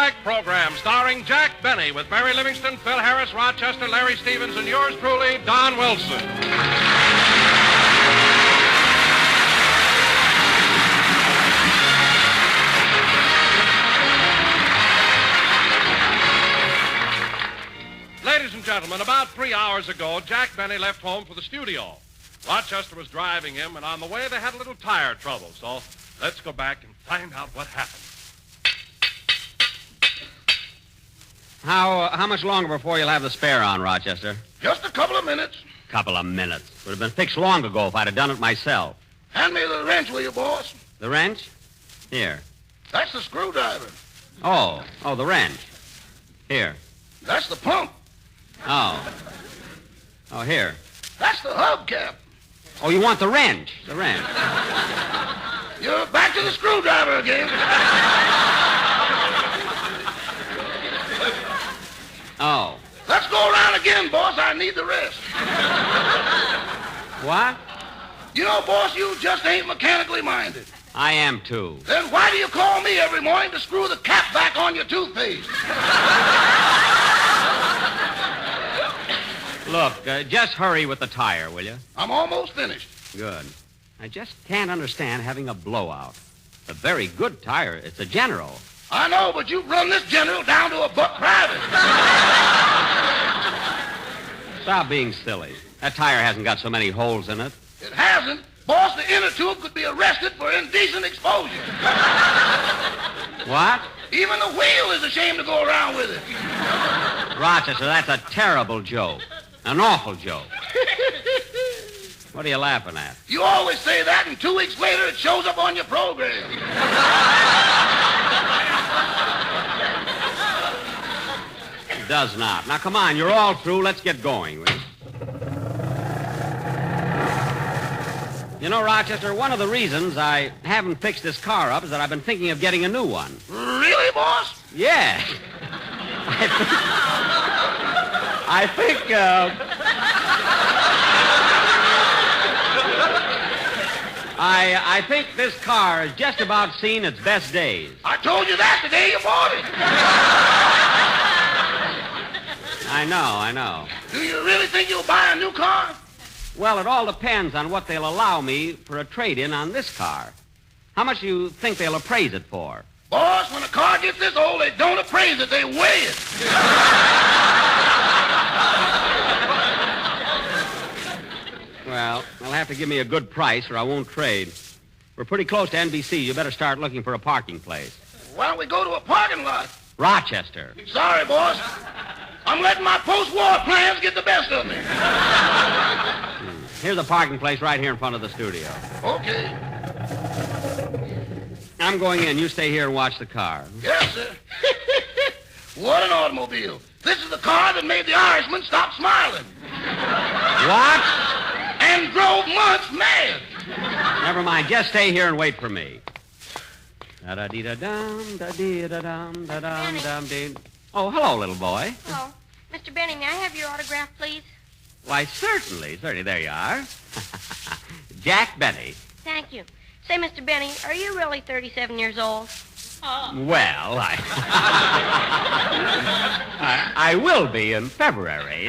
Jack program starring Jack Benny with Mary Livingston, Phil Harris, Rochester, Larry Stevens, and yours truly, Don Wilson. Ladies and gentlemen, about 3 hours ago, Jack Benny left home for the studio. Rochester was driving him, and on the way they had a little tire trouble, so let's go back and find out what happened. How much longer before you'll have the spare on, Rochester? Just a couple of minutes. Couple of minutes. Would have been fixed long ago if I'd have done it myself. Hand me the wrench, will you, boss? The wrench? Here. That's the screwdriver. Oh, the wrench. Here. That's the pump. Oh, here. That's the hubcap. Oh, you want the wrench? The wrench. You're back to the screwdriver again. Oh. Let's go around again, boss. I need the rest. What? You know, boss, you just ain't mechanically minded. I am, too. Then why do you call me every morning to screw the cap back on your toothpaste? Look, just hurry with the tire, will you? I'm almost finished. Good. I just can't understand having a blowout. A very good tire. It's a General. I know, but you've run this General down to a buck private. Stop being silly. That tire hasn't got so many holes in it. It hasn't. Boss, the inner tube could be arrested for indecent exposure. What? Even the wheel is ashamed to go around with it. Rochester, that's a terrible joke. An awful joke. What are you laughing at? You always say that, and 2 weeks later it shows up on your program. It does not. Now, come on, you're all through. Let's get going, will you? You know, Rochester, one of the reasons I haven't fixed this car up is that I've been thinking of getting a new one. Really, boss? Yeah. I think this car has just about seen its best days. I told you that the day you bought it. I know. Do you really think you'll buy a new car? Well, it all depends on what they'll allow me for a trade-in on this car. How much do you think they'll appraise it for? Boss, when a car gets this old, they don't appraise it, they weigh it. Well, they'll have to give me a good price or I won't trade. We're pretty close to NBC. You better start looking for a parking place. Why don't we go to a parking lot? Rochester. Sorry, boss. I'm letting my post-war plans get the best of me. Here's a parking place right here in front of the studio. Okay. I'm going in. You stay here and watch the car. Yes, sir. What an automobile. This is the car that made the Irishman stop smiling. What? And drove months mad. Never mind. Just stay here and wait for me. Da-da-dee-da-dum, da-dee-da-dum, da-dum, dum-dee. Oh, hello, little boy. Hello. Mr. Benny, may I have your autograph, please? Why, certainly. There you are. Jack Benny. Thank you. Say, Mr. Benny, are you really 37 years old? Well, I will be in February.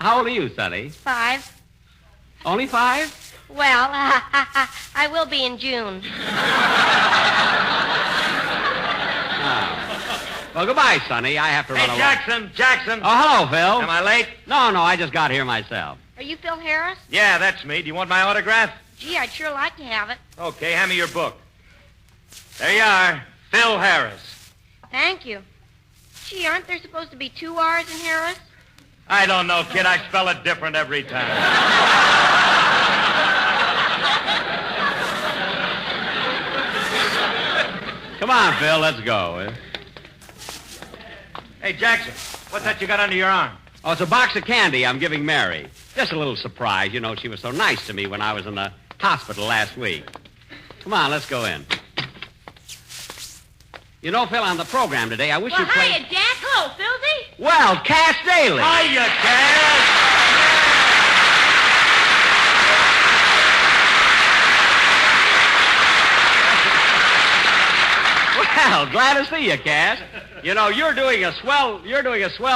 How old are you, Sonny? 5. Only 5? Well, I will be in June. Well, goodbye, Sonny. I have to run along. Jackson. Oh, hello, Phil. Am I late? No, I just got here myself. Are you Phil Harris? Yeah, that's me. Do you want my autograph? Gee, I'd sure like to have it. Okay, hand me your book. There you are. Phil Harris. Thank you. Gee, aren't there supposed to be 2 R's in Harris? I don't know, kid. I spell it different every time. Come on, Phil. Let's go. Hey, Jackson, what's that you got under your arm? Oh, it's a box of candy I'm giving Mary. Just a little surprise. You know, she was so nice to me when I was in the hospital last week. Come on, let's go in. You know, Phil, on the program today, I wish you'd play... Hiya, Jack. Hello, Philzy. Well, Cass Daly. Hiya, Cass. Well, glad to see you, Cass. You know, you're doing a swell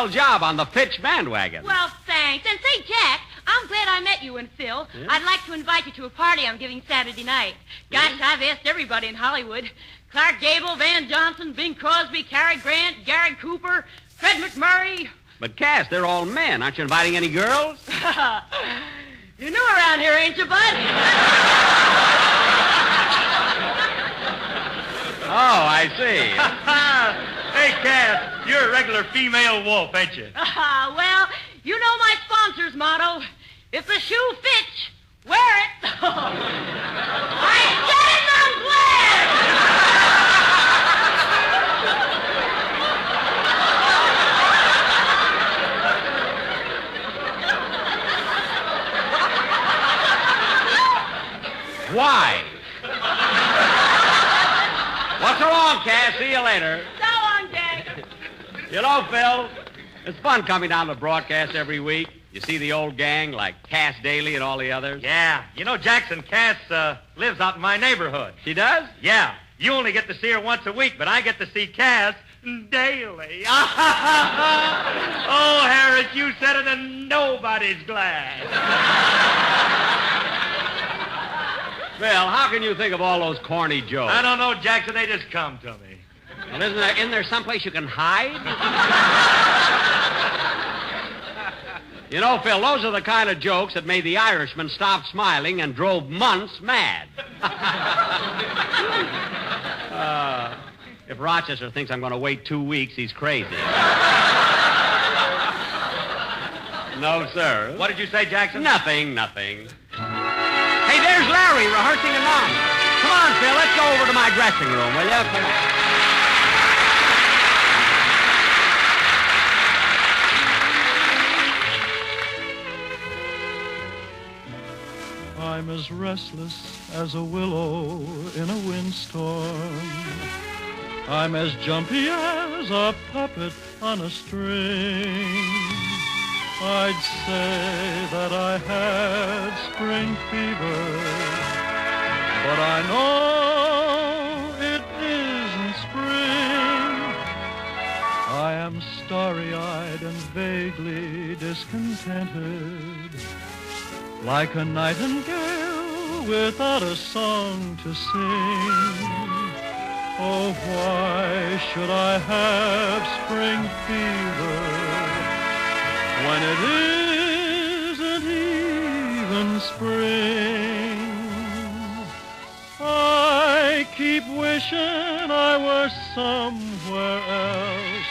job on the pitch bandwagon. Well, thanks. And say, Jack, I'm glad I met you and Phil. Yeah? I'd like to invite you to a party I'm giving Saturday night. Gosh, I've asked everybody in Hollywood. Clark Gable, Van Johnson, Bing Crosby, Cary Grant, Gary Cooper, Fred McMurray. But, Cass, they're all men. Aren't you inviting any girls? You're new around here, ain't you, bud? Oh, I see. Hey, Cass, you're a regular female wolf, ain't you? Well, you know my sponsor's motto. If the shoe fits, wear it. I said it, I'm glad. Why? What's wrong, Cass? See you later. So long, Jack. You know, Phil, it's fun coming down to the broadcast every week. You see the old gang like Cass Daly and all the others. Yeah. You know, Jackson Cass lives out in my neighborhood. She does? Yeah. You only get to see her once a week, but I get to see Cass daily. Oh, Harris, you said it and nobody's glad. Phil, how can you think of all those corny jokes? I don't know, Jackson. They just come to me. Well, isn't there someplace you can hide? You know, Phil, those are the kind of jokes that made the Irishman stop smiling and drove Muntz mad. If Rochester thinks I'm going to wait 2 weeks, he's crazy. No, sir. What did you say, Jackson? Nothing. Hey, there's Larry rehearsing a line. Come on, Phil, let's go over to my dressing room, will you? Come on. I'm as restless as a willow in a windstorm. I'm as jumpy as a puppet on a string. I'd say that I had spring fever, but I know it isn't spring. I am starry-eyed and vaguely discontented, like a nightingale without a song to sing. Oh, why should I have spring fever when it isn't even spring? I keep wishing I were somewhere else,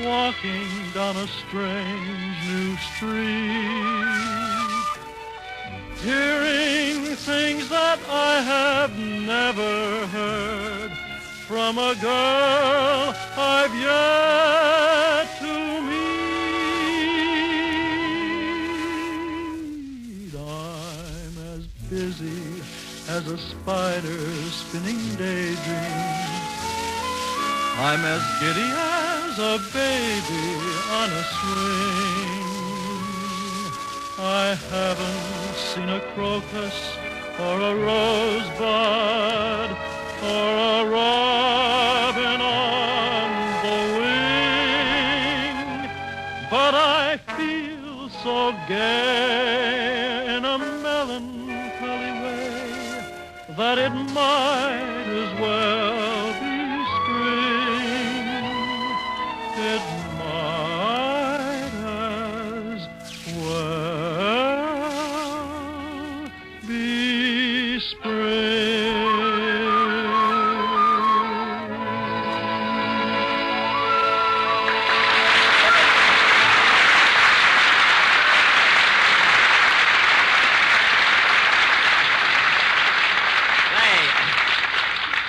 walking down a strange new street, hearing things that I have never heard from a girl I've yet to meet. I'm as busy as a spider spinning daydreams. I'm as giddy as a baby on a swing. I haven't seen a crocus or a rosebud or a robin on the wing, but I feel so gay in a melancholy way that it might as well be spring. It might as well be spring.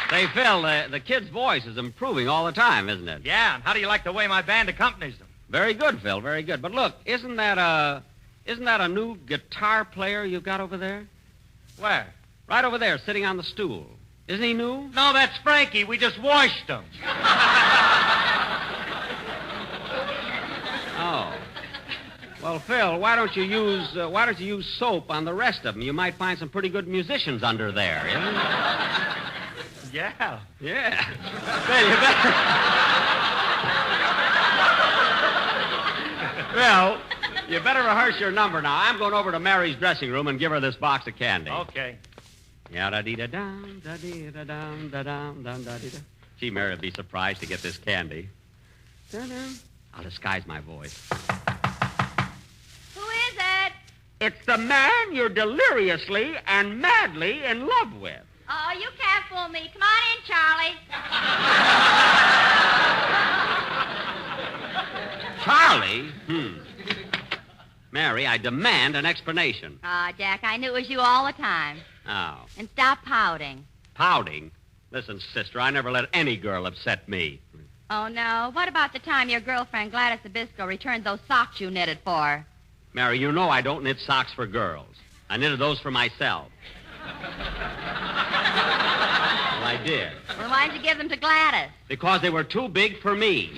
Say, Phil, the kid's voice is improving all the time, isn't it? Yeah, and how do you like the way my band accompanies them? Very good, Phil, very good. But look, isn't that a new guitar player you've got over there? Where? Right over there, sitting on the stool. Isn't he new? No, that's Frankie. We just washed him. Oh. Well, Phil, why don't you use soap on the rest of them? You might find some pretty good musicians under there. You know? Yeah. Yeah. Well, you better... Well, you better rehearse your number now. I'm going over to Mary's dressing room and give her this box of candy. Okay. Ya-da-dee-da-dum, da-dee-da-dum, da-dum, dum-da-dee-da. Gee, Mary would be surprised to get this candy. Da-dum. I'll disguise my voice. Who is it? It's the man you're deliriously and madly in love with. Oh, you can't fool me. Come on in, Charlie. Charlie? Mary, I demand an explanation. Ah, Jack, I knew it was you all the time. Oh. And stop pouting. Pouting? Listen, sister, I never let any girl upset me. Oh, no. What about the time your girlfriend, Gladys Zabisco, returned those socks you knitted for her? Mary, you know I don't knit socks for girls. I knitted those for myself. Well, I did. Well, why didn't you give them to Gladys? Because they were too big for me.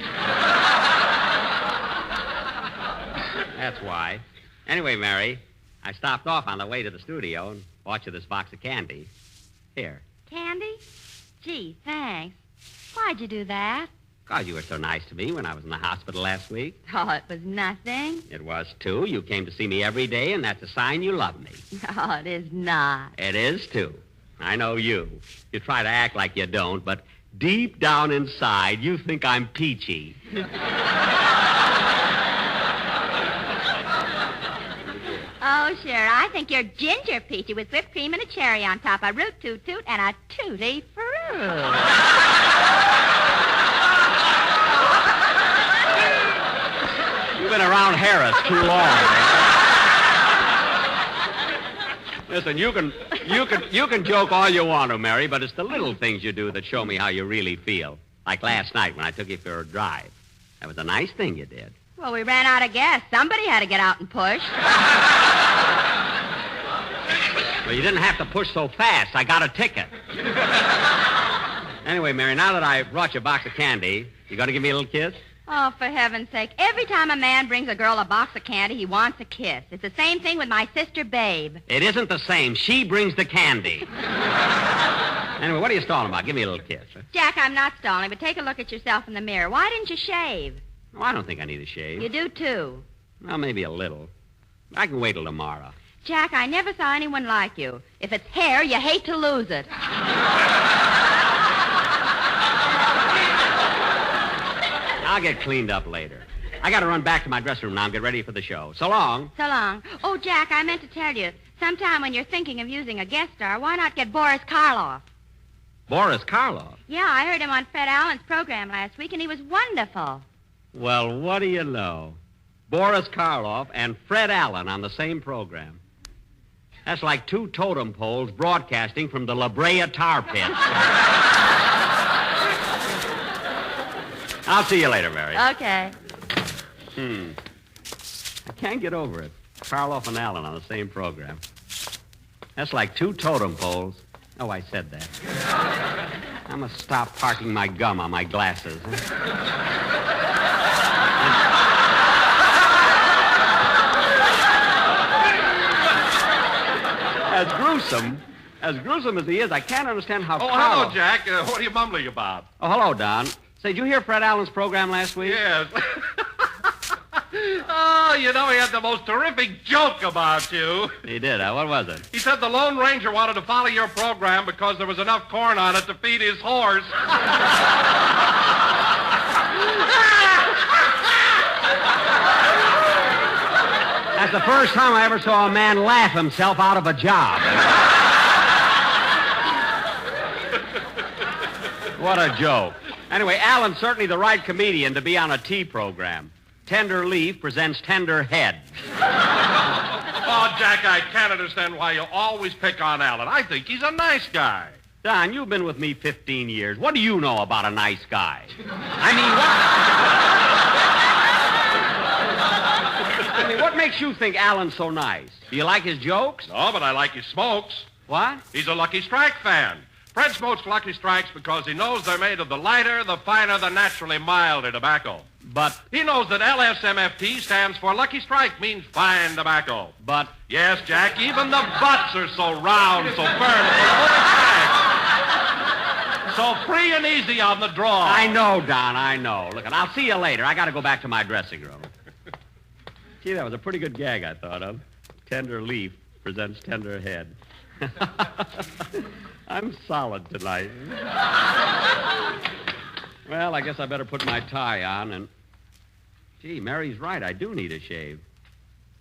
That's why. Anyway, Mary, I stopped off on the way to the studio and bought you this box of candy. Here. Candy? Gee, thanks. Why'd you do that? Because you were so nice to me when I was in the hospital last week. Oh, it was nothing. It was, too. You came to see me every day, and that's a sign you love me. Oh, it is not. It is, too. I know you. You try to act like you don't, but deep down inside, you think I'm peachy. Oh, sure. I think you're ginger peachy with whipped cream and a cherry on top, a root toot toot, and a tutti fruit. You've been around Harris too long. Listen, you can joke all you want to, Mary, but it's the little things you do that show me how you really feel. Like last night when I took you for a drive. That was a nice thing you did. Well, we ran out of gas. Somebody had to get out and push. Well, you didn't have to push so fast. I got a ticket. Anyway, Mary, now that I brought you a box of candy, you going to give me a little kiss? Oh, for heaven's sake. Every time a man brings a girl a box of candy, he wants a kiss. It's the same thing with my sister, Babe. It isn't the same. She brings the candy. Anyway, what are you stalling about? Give me a little kiss. Huh? Jack, I'm not stalling, but take a look at yourself in the mirror. Why didn't you shave? Oh, I don't think I need a shave. You do, too. Well, maybe a little. I can wait till tomorrow. Jack, I never saw anyone like you. If it's hair, you hate to lose it. I'll get cleaned up later. I got to run back to my dressing room now and get ready for the show. So long. So long. Oh, Jack, I meant to tell you, sometime when you're thinking of using a guest star, why not get Boris Karloff? Boris Karloff? Yeah, I heard him on Fred Allen's program last week, and he was wonderful. Well, what do you know? Boris Karloff and Fred Allen on the same program. That's like two totem poles broadcasting from the La Brea tar pit. I'll see you later, Mary. Okay. I can't get over it. Karloff and Allen on the same program. That's like two totem poles. Oh, I said that. I must stop parking my gum on my glasses. As gruesome as he is, I can't understand how... Oh, hello, Jack. What are you mumbling about? Oh, hello, Don. Say, did you hear Fred Allen's program last week? Yes. Oh, you know, he had the most terrific joke about you. He did, huh? What was it? He said the Lone Ranger wanted to follow your program because there was enough corn on it to feed his horse. That's the first time I ever saw a man laugh himself out of a job. What a joke. Anyway, Allen's certainly the right comedian to be on a tea program. Tender Leaf presents Tender Head. Oh, Jack, I can't understand why you always pick on Allen. I think he's a nice guy. Don, you've been with me 15 years. What do you know about a nice guy? What makes you think Allen's so nice? Do you like his jokes? No, but I like his smokes. What? He's a Lucky Strike fan. Fred smokes Lucky Strikes because he knows they're made of the lighter, the finer, the naturally milder tobacco. But... He knows that LSMFT stands for Lucky Strike, means fine tobacco. But... Yes, Jack, even the butts are so round, so firm, so so free and easy on the draw. I know, Don, I know. Look, and I'll see you later. I got to go back to my dressing room. Gee, that was a pretty good gag I thought of. Tender leaf presents tender head. I'm solid tonight. Well, I guess I better put my tie on and... Gee, Mary's right. I do need a shave.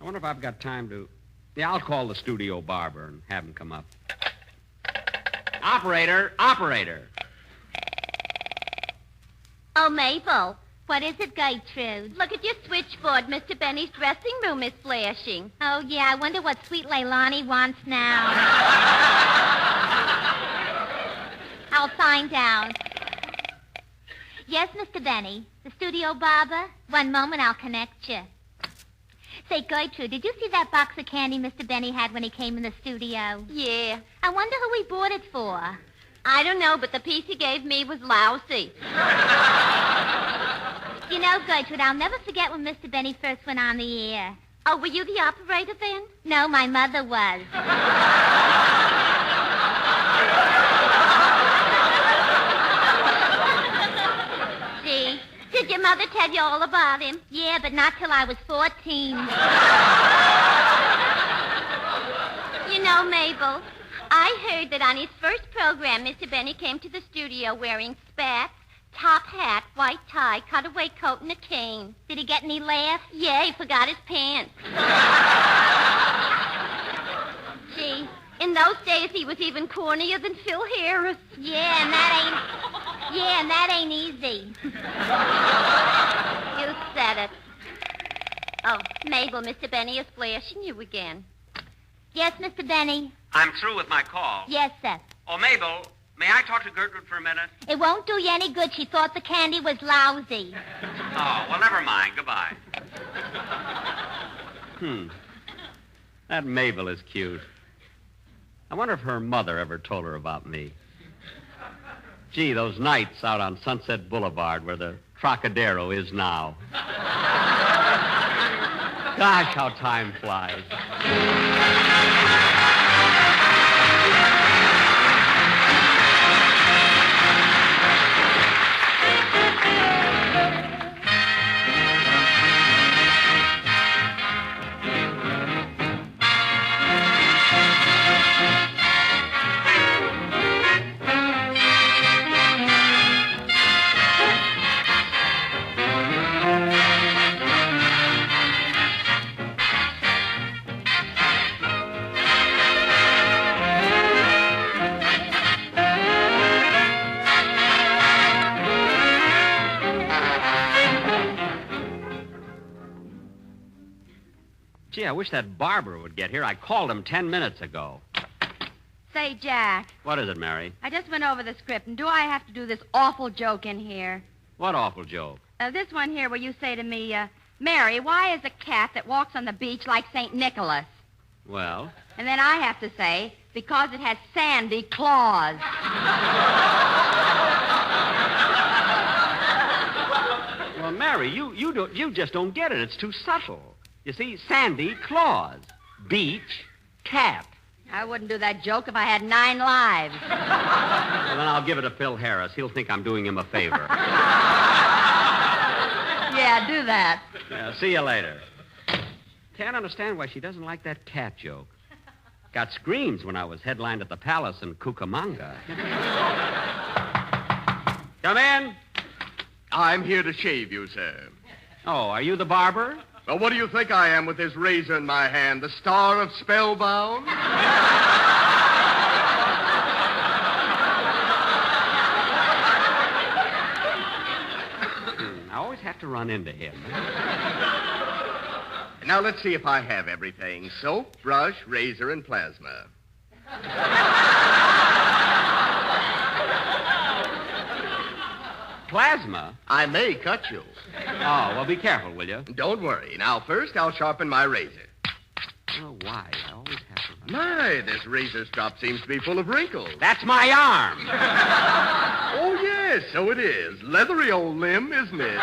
I wonder if I've got time to... Yeah, I'll call the studio barber and have him come up. Operator! Oh, Mabel. What is it, Gertrude? Look at your switchboard. Mr. Benny's dressing room is flashing. Oh, yeah, I wonder what sweet Leilani wants now. I'll find out. Yes, Mr. Benny. The studio barber? One moment, I'll connect you. Say, Gertrude, did you see that box of candy Mr. Benny had when he came in the studio? Yeah. I wonder who he bought it for. I don't know, but the piece he gave me was lousy. You know, Gertrude, I'll never forget when Mr. Benny first went on the air. Oh, were you the operator then? No, my mother was. See? Did your mother tell you all about him? Yeah, but not till I was 14. You know, Mabel, I heard that on his first program, Mr. Benny came to the studio wearing spats, top hat, white tie, cutaway coat, and a cane. Did he get any laughs? Yeah, he forgot his pants. Gee, in those days, he was even cornier than Phil Harris. Yeah, and that ain't easy. You said it. Oh, Mabel, Mr. Benny is flashing you again. Yes, Mr. Benny? I'm through with my call. Yes, sir. Oh, Mabel, may I talk to Gertrude for a minute? It won't do you any good. She thought the candy was lousy. Oh, well, never mind. Goodbye. That Mabel is cute. I wonder if her mother ever told her about me. Gee, those nights out on Sunset Boulevard where the Trocadero is now. Gosh, how time flies. Gee, I wish that barber would get here. I called him 10 minutes ago. Say, Jack, What is it, Mary? I just went over the script, and do I have to do this awful joke in here? What awful joke? This one here where you say to me, Mary, why is a cat that walks on the beach like St. Nicholas? Well? And then I have to say, because it has sandy claws. Well, Mary, you just don't get it. It's too subtle. You see, Sandy Claus, beach, cat. I wouldn't do that joke if I had 9 lives. Well, then I'll give it to Phil Harris. He'll think I'm doing him a favor. Yeah, do that. Yeah, see you later. Can't understand why she doesn't like that cat joke. Got screams when I was headlined at the Palace in Cucamonga. Come in. I'm here to shave you, sir. Oh, are you the barber? Well, what do you think I am with this razor in my hand? The star of Spellbound? I always have to run into him. Now, let's see if I have everything. Soap, brush, razor, and plasma. Plasma? I may cut you. Oh, well, be careful, will you? Don't worry. Now, first, I'll sharpen my razor. Oh, why? I always have to run. My, this razor strop seems to be full of wrinkles. That's my arm. Oh, yes, so it is. Leathery old limb, isn't it?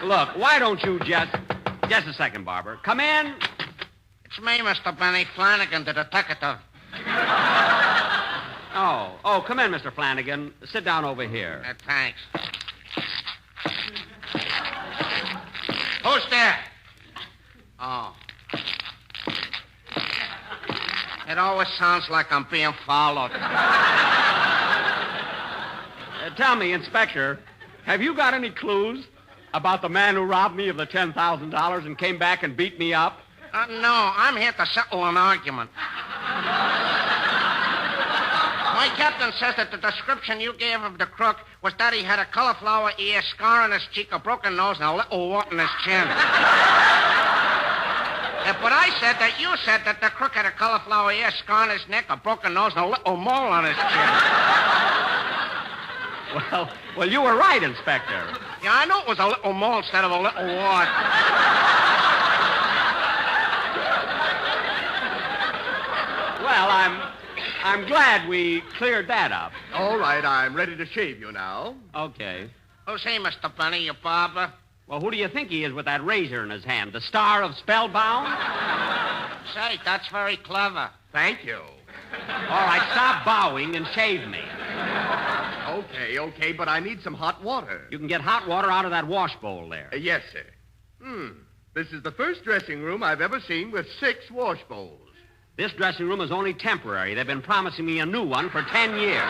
Look, why don't you just a second, Barber. Come in. It's me, Mr. Benny Flanagan, the detective. Oh, come in, Mr. Flanagan. Sit down over here. Thanks. Who's there? Oh. It always sounds like I'm being followed. Tell me, Inspector, have you got any clues about the man who robbed me of the $10,000 and came back and beat me up? No, I'm here to settle an argument. My captain says that the description you gave of the crook was that he had a cauliflower ear, scar on his cheek, a broken nose, and a little wart in his chin. But I said that you said that the crook had a cauliflower ear, scar on his neck, a broken nose, and a little mole on his chin. Well, you were right, Inspector. Yeah, I know it was a little mole instead of a little wart. Well, I'm glad we cleared that up. All right, I'm ready to shave you now. Okay. Who's he, Mr. Benny, your barber? Well, who do you think he is with that razor in his hand? The star of Spellbound? Say, that's very clever. Thank you. All right, stop bowing and shave me. Okay, but I need some hot water. You can get hot water out of that wash bowl there. Yes, sir. This is the first dressing room I've ever seen with 6 wash bowls. This dressing room is only temporary. They've been promising me a new one for 10 years.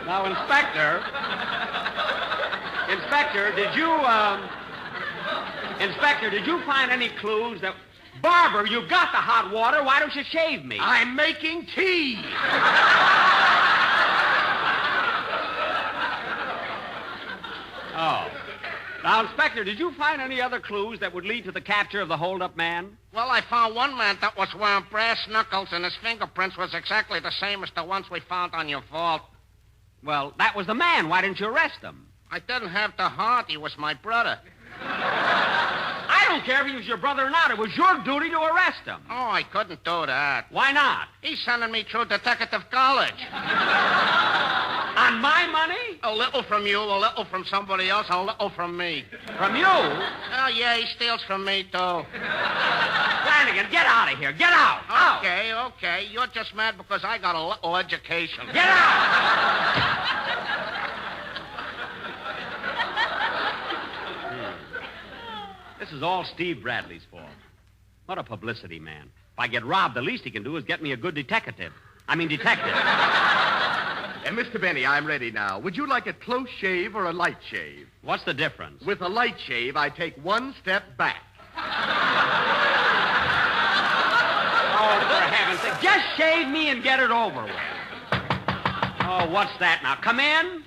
Now, Inspector, did you find any clues that... Barber, you got the hot water. Why don't you shave me? I'm making tea. Oh. Now, Inspector, did you find any other clues that would lead to the capture of the hold-up man? Well, I found one man that was wearing brass knuckles, and his fingerprints was exactly the same as the ones we found on your vault. Well, that was the man. Why didn't you arrest him? I didn't have the heart. He was my brother. I don't care if he was your brother or not. It was your duty to arrest him. Oh, I couldn't do that. Why not? He's sending me through detective college. On my money? A little from you, a little from somebody else, a little from me. From you? Oh, yeah, he steals from me, too. Flanagan, get out of here. Get out. Okay. You're just mad because I got a little education. Get out! This is all Steve Bradley's fault. What a publicity man. If I get robbed, the least he can do is get me a good detective. Mr. Benny, I'm ready now. Would you like a close shave or a light shave? What's the difference? With a light shave, I take one step back. Oh, for heaven's sake. Just shave me and get it over with. Oh, what's that now? Come in.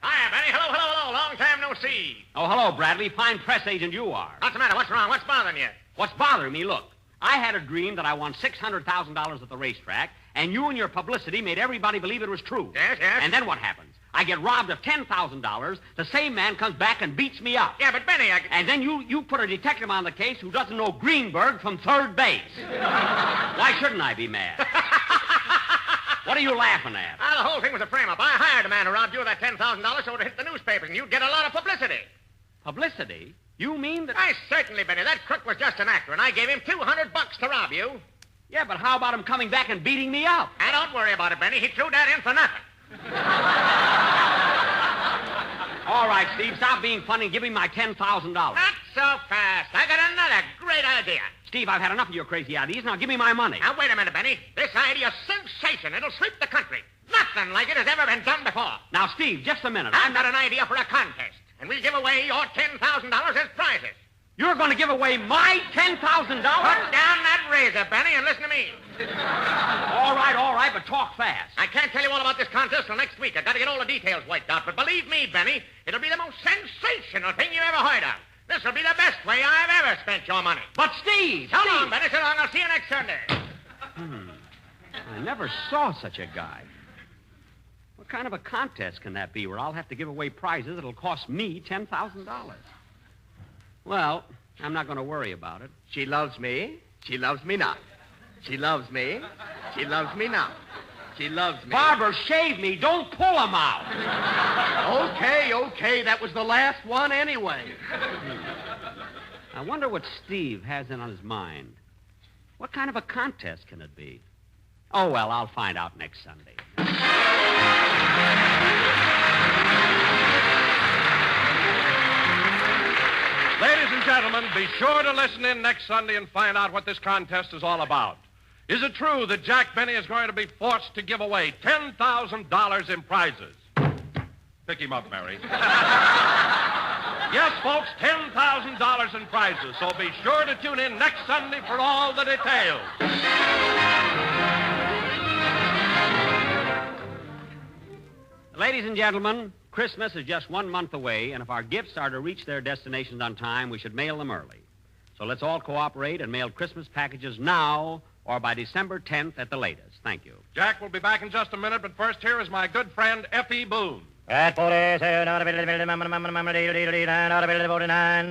Hiya, Benny. Hello. Long time no see. Oh, hello, Bradley. Fine press agent you are. What's the matter? What's wrong? What's bothering you? What's bothering me, look. I had a dream that I won $600,000 at the racetrack, and you and your publicity made everybody believe it was true. Yes. And then what happens? I get robbed of $10,000. The same man comes back and beats me up. Yeah, but Benny, And then you put a detective on the case who doesn't know Greenberg from third base. Why shouldn't I be mad? What are you laughing at? The whole thing was a frame-up. I hired a man who robbed you of that $10,000 so it would hit the newspapers, and you'd get a lot of publicity. Publicity? You mean that... Why, certainly, Benny. That crook was just an actor, and I gave him $200 to rob you. Yeah, but how about him coming back and beating me up? Don't worry about it, Benny. He threw that in for nothing. All right, Steve, stop being funny and give me my $10,000. Not so fast. I got another great idea. Steve, I've had enough of your crazy ideas. Now give me my money. Now, wait a minute, Benny. This idea's sensation. It'll sweep the country. Nothing like it has ever been done before. Now, Steve, just a minute. I've got an idea for a contest, and we'll give away your $10,000 as prizes. You're going to give away my $10,000? Put down that razor, Benny, and listen to me. All right, but talk fast. I can't tell you all about this contest till next week. I've got to get all the details wiped out. But believe me, Benny, it'll be the most sensational thing you ever heard of. This will be the best way I've ever spent your money. But, Steve! So long, Benny. So long. I'll see you next Sunday. I never saw such a guy. What kind of a contest can that be where I'll have to give away prizes that'll cost me $10,000? Well, I'm not going to worry about it. She loves me. She loves me not. She loves me. She loves me not. She loves me. Barber, shave me. Don't pull him out. Okay. That was the last one anyway. I wonder what Steve has on his mind. What kind of a contest can it be? Oh, well, I'll find out next Sunday. Ladies and gentlemen, be sure to listen in next Sunday and find out what this contest is all about. Is it true that Jack Benny is going to be forced to give away $10,000 in prizes? Pick him up, Mary. Yes, folks, $10,000 in prizes. So be sure to tune in next Sunday for all the details. Ladies and gentlemen, Christmas is just 1 month away, and if our gifts are to reach their destinations on time, we should mail them early. So let's all cooperate and mail Christmas packages now or by December 10th at the latest. Thank you. Jack will be back in just a minute, but first here is my good friend F.E. Boone. At 49,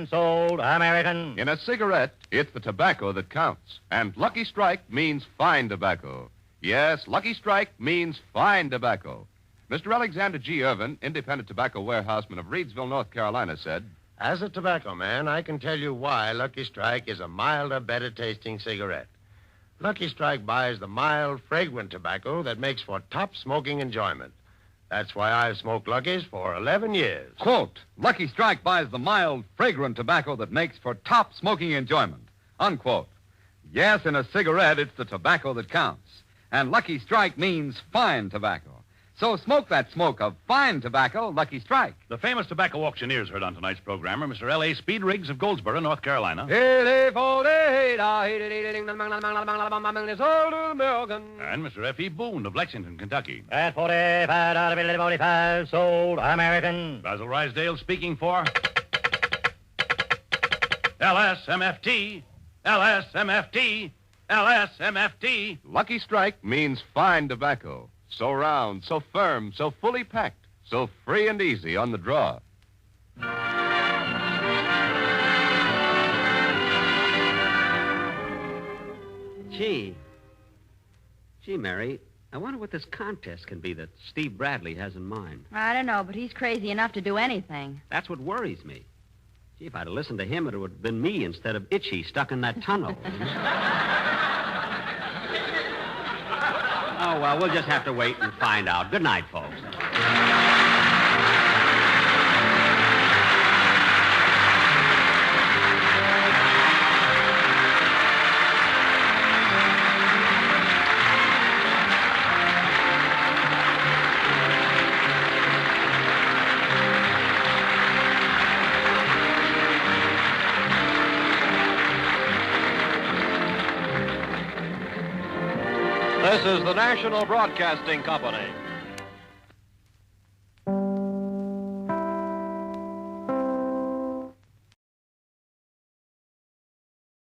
sold American. In a cigarette, it's the tobacco that counts. And Lucky Strike means fine tobacco. Yes, Lucky Strike means fine tobacco. Mr. Alexander G. Irvin, independent tobacco warehouseman of Reedsville, North Carolina, said, As a tobacco man, I can tell you why Lucky Strike is a milder, better-tasting cigarette. Lucky Strike buys the mild, fragrant tobacco that makes for top smoking enjoyment. That's why I've smoked Lucky's for 11 years. Quote, Lucky Strike buys the mild, fragrant tobacco that makes for top smoking enjoyment. Unquote. Yes, in a cigarette, it's the tobacco that counts. And Lucky Strike means fine tobacco. So smoke that smoke of fine tobacco, Lucky Strike. The famous tobacco auctioneers heard on tonight's program are Mr. L.A. Speed Riggs of Goldsboro, North Carolina. And Mr. F.E. Boone of Lexington, Kentucky. At 45, sold American. Basil Rysdale speaking for LSMFT, LSMFT, LSMFT. Lucky Strike means fine tobacco. So round, so firm, so fully packed, so free and easy on the draw. Gee, Mary, I wonder what this contest can be that Steve Bradley has in mind. I don't know, but he's crazy enough to do anything. That's what worries me. Gee, if I'd have listened to him, it would have been me instead of Itchy stuck in that tunnel. Oh, well, we'll just have to wait and find out. Good night, folks. This is the National Broadcasting Company.